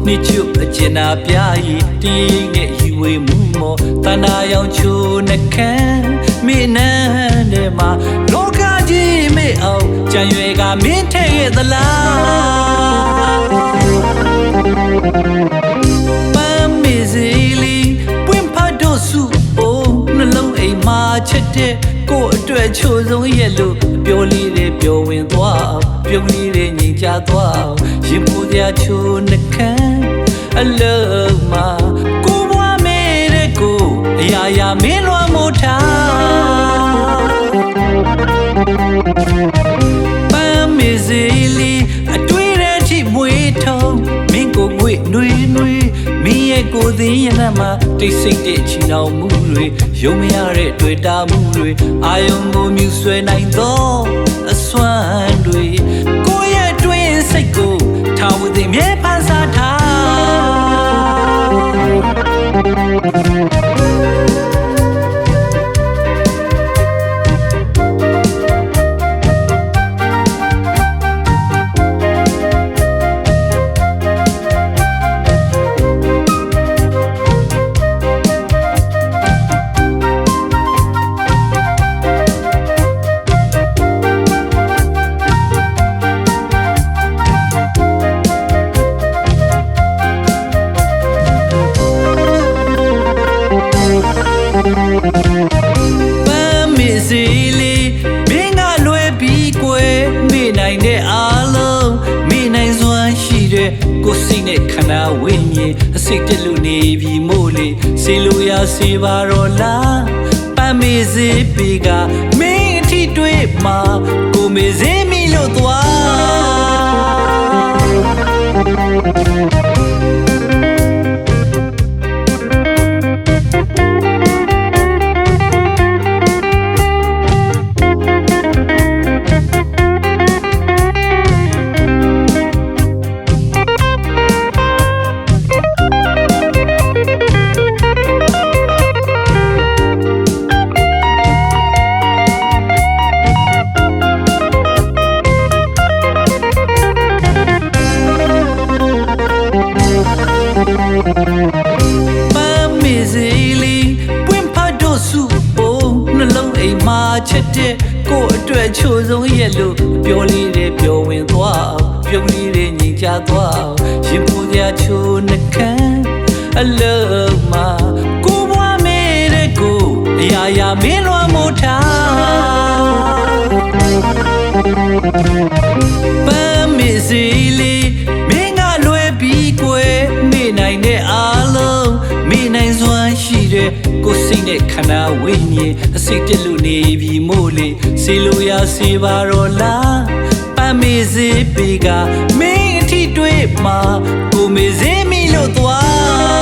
你就见那表演的那一位木木，他那样就那看没难的嘛，老卡吉没有，将月个明天的啦。半米子里不怕多数哦，那老爱马吃的，过对秋容一路，表里的表文多，表里的人家多，幸福的秋那看。အလုံးမှာကိုဘွားမဲတဲ့ကိုအရာရာမင်းလွှမ်းမိုးထားပန်းမေစီလီအတွေ့တဲ့ချိမွေးထုံးမင်းကိုငွေနှွေးနှွေးမင်းရဲ့ကိုယ်သိရနမှာတိတ်ဆိတ်တဲ့ချီနှောင်မှုတွေယုံမရတဲ့တွေ့တာမှုတွေအာယုံကိုမြူဆွဲနိုင်သောအစွမ်းတွေကိုယ့်ရဲ့တွင်းစိတ်ကိုထားဝသိမြဲဖန်ဆာထားပန်းမေစီလီမင်းကလွယ်ပြီးကွယ်မိနိုင်တဲ့အားလုံးမိနိုင်စွမ်းရှိတဲ့ကိုယ်စိတ်နဲ့ခန္ဓာဝိညာဉ်အစိတ်တလူနေပြီမို့လေစေလို့ရစေပါတော့လားပန်းမေစီပေကမင်းအထီးတွေ့မှာကိုမေစီမိလို့သွားပန်းမေစီလီပွင့်ဖတ်တော့စုပုံနှလုံးအိမ်မှာချက်တဲ့ကိုယ့်အတွက်ချိုးဆုံးရဲ့လို့ပြောလေးတဲ့ပြောဝင်သွားပြုံးလေးတဲ့ညီကြသွားရင်ပူစရာချိုးနှခမ်းအလုံးမှာကိုဘွားမဲတဲ့ကိုအရာရာမင်းလွှမ်းမိုးထားပန်းမေစီလီမင်းကလွယ်ပြီးကွယ်မိနိုင်တဲ့အားလုံးမိနိုင်စွမ်းရှိတဲ့ကိုယ်စိတ်နဲ့ခန္ဓာဝိညာဉ်အစိတ်တလူနေပြီမို့လေစေလို့ရစေပါတော့လားပန်းမေစီပေကမင်းအထီးတွေ့မှာကိုမေစီမိလို့သွား